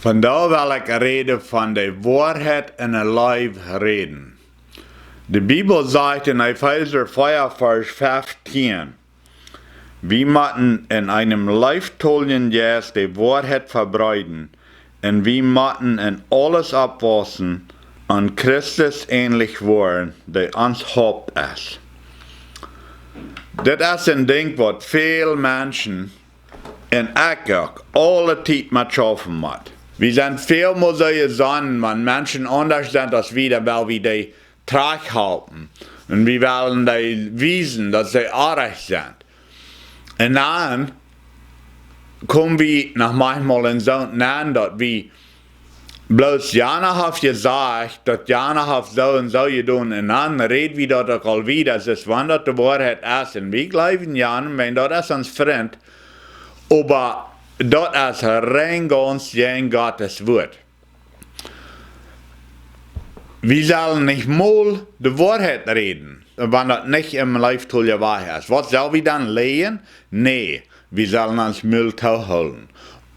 Vandaar wil ik reden van de waarheid in een lijf reden. De Bibel zegt in Epheser 4, Vers 15, wir müssen in einem Leibtollen Jas die Wahrheit verbreiten, und wir müssen in alles abwassen an Christus ähnlich worden, der uns Haupt ist. Das ist ein Ding, was viele Menschen en ik ook alle tijd met schaffen moet. We zijn veel meer sagen, wenn Menschen anders sind als wir, dann wollen wir die terughalten. Und wir wollen die wiesen, dass sie artig sind. Und dann kommen wir nach manchmal in so an, dass wir bloß Jana hat gesagt, dass Jana hat so und so getan, und dann reden wir das auch wieder, das ist, wenn das die Wahrheit ist. Und wir glauben Jana, wenn das ist uns Freund, aber das ist rein ganz gegen Gottes Wort. Wir sollen nicht mal die Wahrheit reden, wenn das nicht im Leibtull wahr ist. Was sollen wir dann lehen? Nee, wir sollen uns Müll holen.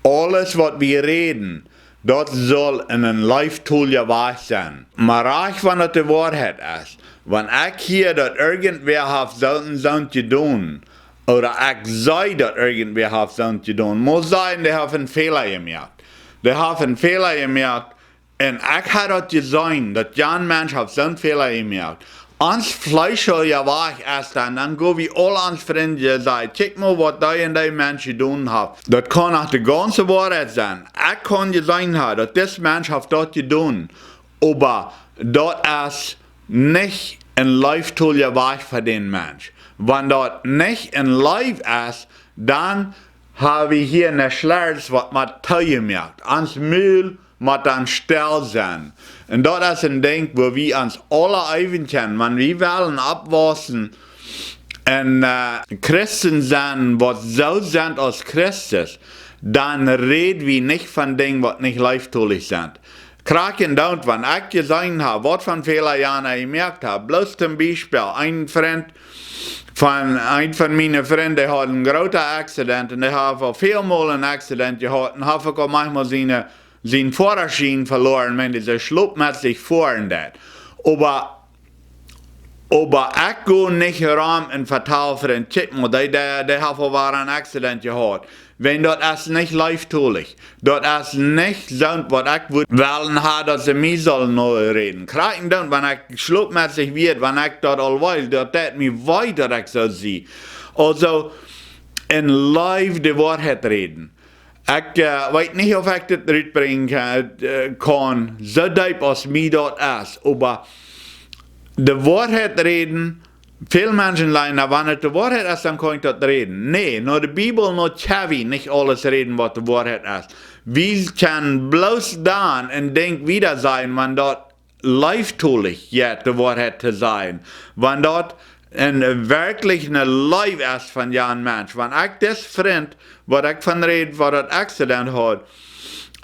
Alles, was wir reden, das soll in ein Leibtull wahr sein. Maar auch wenn das die Wahrheit ist, wenn ich hier das irgendwer hat so getan, oder ich sei, dass irgendwer hat so getan, muss sein, die haben einen Fehler gemacht. Die haben einen Fehler gemacht, und ich habe das gesehen, dass ein Mensch hat so einen Fehler gemacht. Ans Fleisch soll ja wahr erst dann gehen wir alle ans Freunde sagen, check mal, was da und die Menschen getan haben. Das kann auch die ganze Wahrheit sein. Ich kann gesehen haben, dass das Mensch hat das getan, aber das ist nicht ein Leibtull wahr für den Mensch. Wenn das nicht ein Leib ist, dann haben wir hier eine Schlerz, was man teuer macht. Ans Müll muss dann still sein. Und das ist ein Ding, wo wir uns alle eigen können. Wenn wir wollen abwaschen und Christen sind, was so sind als Christus, dann reden wir nicht von Dingen, was nicht leibtullig sind. Kraken dort, wenn ich gesehen habe, was von Fehler Jana gemerkt habe, bloß zum Beispiel, ein von meinen Freunden, der hat einen großen Accident und der hat vielmal einen Accident gehabt und hat auch manchmal seinen Führerschein verloren, wenn dieser schluckt mit sich fahren hat. Aber ich gehe nicht herum und vertraue für den Tipp, der hat auch einen Accident gehabt. Wenn das ist nicht leibtulich, das ist nicht so, was ich wollen habe, dass sie mir sollen neu reden. Kraken dann, wenn ich schluckmäßig wird, wenn ich das all weiß, das mir weiter, ich so sehe. Also, in live die Wahrheit reden. Ich weiß nicht, ob ich das rüberbringen kann, so deep als mir das ist, aber die Wahrheit reden, viele Menschen leiden, wenn es die Wahrheit ist, dann kann ich das reden. Nee, nur die Bibel, nur Chavi, nicht alles reden, was die Wahrheit ist. Wir können bloß dann und denk wieder sein, wenn dort leibtulich jetzt die Wahrheit zu sein. Wenn dort wirklich eine Leib ist von einem Mensch. Wenn ich das Freund, was ich von rede, was das Accident hat,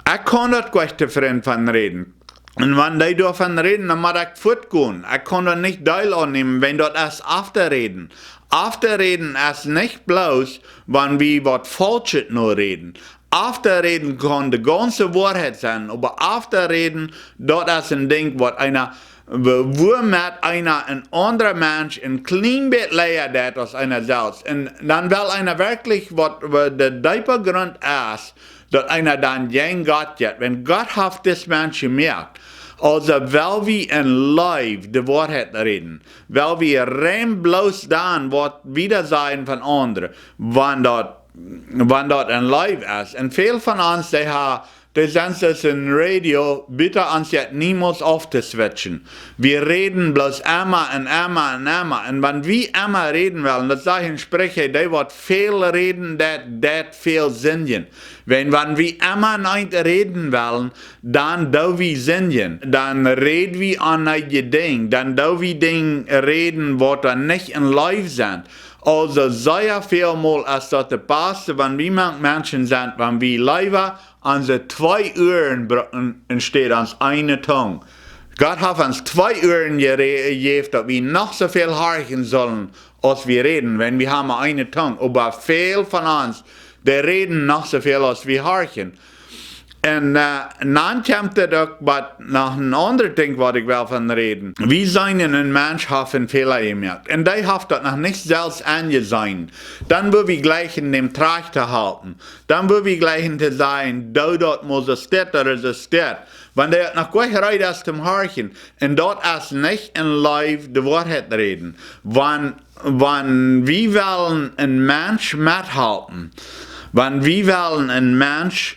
ich kann das gleich Freund von reden. Und wenn die davon reden, dann muss ich fortgehen. Ich kann das nicht teil annehmen, wenn das erst Afterreden. Afterreden ist nicht bloß, wenn wir was Falsches nur reden. Afterreden kann die ganze Wahrheit sein, aber Afterreden, das ist ein Ding, was womit ein anderer Mensch ein klein bisschen leer hat als einer selbst. Und dann will einer wirklich, was der tiefe Grund ist, dass einer dann gegen Gott geht. Wenn Gott hat das Mensch gemerkt, also weil wir in live die Wahrheit reden, weil wir rein bloß dann, was wieder sein von anderen, wenn dort in live ist. Und viele von uns, die sind das in Radio, bitte uns jetzt niemals aufzuswitchen. Wir reden bloß immer und immer und immer. Und wenn wir immer reden wollen, das sage ich in Sprecher, die wird viel reden, das viel singen. Wenn wir immer nicht reden wollen, dann do wir singen. Dann reden wir an ein Ding. Dann do wir Dinge reden, die dann nicht in live sind. Also sehr viel mal, als das der Beste, wenn wir Menschen sind, wenn wir live unsere 2 Ohren entsteht uns eine Tongue. Gott hat uns 2 Ohren gegeben, dass wir noch so viel horchen sollen, als wir reden, wenn wir haben eine Tongue. Aber viele von uns, die reden noch so viel, als wir horchen. En dan komt het ook nog een ander ding wat ik wil van reden. Wie zijn een mens heeft een Fehler gemaakt. En die heeft dat nog niet zelfs aangezien. Dan wil we gleich in dem Traag te halten. Dan wil we gleich in te zeggen, dat moet een stad, dat is een stad. Want hij hat nog gleich gereid als zum Harchen. En dat is niet in live de waarheid reden. Wann wie willen een mens methalten. Wann wie willen een mens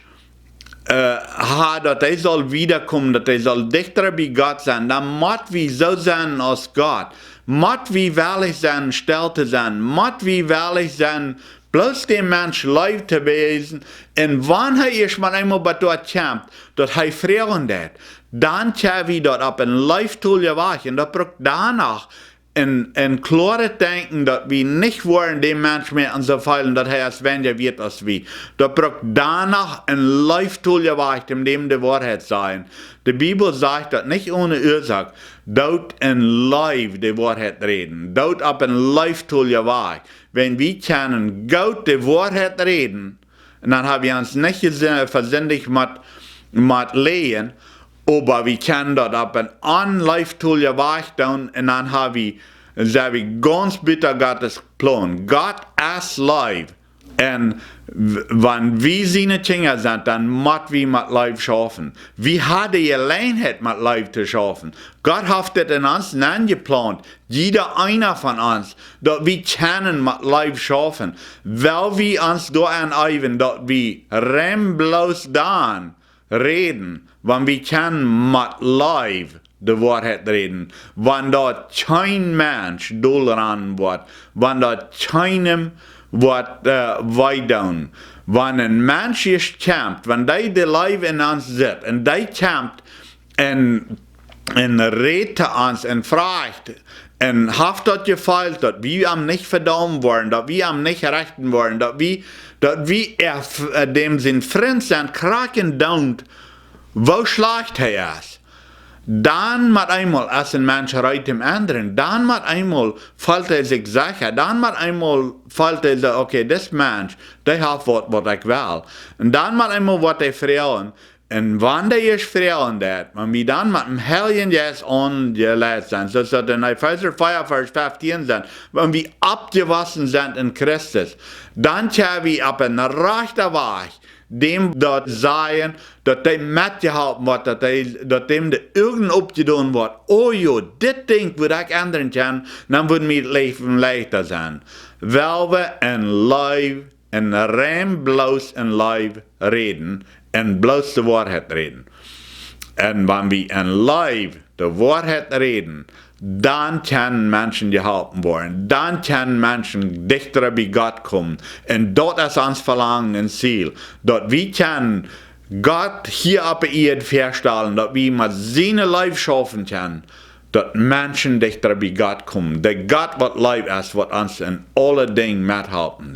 dat hij zal wiederkommen, dat hij zal dichter bij God zijn, dan moet we zo zijn als God. Moet we willig zijn, stil te zijn. Moet we willig zijn, bloos dem mens lief te wezen. En wanneer hij eerst maar eenmaal bij dat komt, dat hij vreugde heeft, dan kunnen we dat op een lief tool wachten. Dat braucht danach en klare denken, dat we niet worden dem mens meer aan zo feilen, dat hij als weniger wird als wie. Dat braucht danach een Life-tool wacht, in dem de Wahrheit sein. De Bibel sagt dat nicht ohne Ursache. Dort in live de Wahrheit reden. Dort op een Life-tool wacht. Wenn wir können gut de Wahrheit reden, en dan hebben we ons nicht versendigt mit lehen, aber wir können das auf ein Anlife-tool wacht doen en dan hebben we ganz bitter Gottes Plan. Gott ist live. En wenn wir seine Kinder sind, dann müssen wir mit live schaffen. Wir haben die Gelegenheit mit live zu schaffen. Gott hat das in uns angeplant. Jeder einer von uns, dass wir können mit live schaffen. Weil wir uns da aneiven, dass wir remblos dann reden, wenn wir können mit live de Wahrheit reden. Wenn dort kein Mensch doelran wird, wenn dort keinem wat weidaan. Wanneer een mens is kampt, wanneer de live in ons zit, en die kampt en redt te ons en vraagt, en heeft dat gefeilt, dat we hem niet verdammen worden, dat we hem niet gerechten worden, dat we dem zijn vriend zijn kraken down, wo schlecht hij is. Dan met eenmaal, als een mens rijdt dem anderen, dan met eenmaal valt hij zich zeggen, dan met eenmaal valt hij zich, oké, dit mens, die heeft wat ik wil. En dan met eenmaal wordt hij vreugde. En wanneer is vreugde dat, wanneer we dan met een helgen jas ongeleid zijn, zoals dat in Epheser 4 vers 15 zijn, wanneer we abgewassen zijn in Christus, dan kunnen we op een rechte weg dem dat zeggen, dat hij metgeholpen wordt, dat dem de ogen opgedaan wordt. Oh joh, dit ding wil ik anderen kennen, dan wordt mijn leven leichter zijn. Wel we en live en rein bloos en live reden en bloos de waarheid reden. En wanneer we en live de waarheid reden, dan kunnen mensen geholpen worden. Dan kunnen mensen dichter bij God komen. En dat is ons verlangen en ziel. Dat we kunnen God hier op de aarde verstellen. Dat we met zijn leven schaffen kunnen. Dat mensen dichter bij God komen. Dat God wat lief is, wat ons in alle dingen methelpen.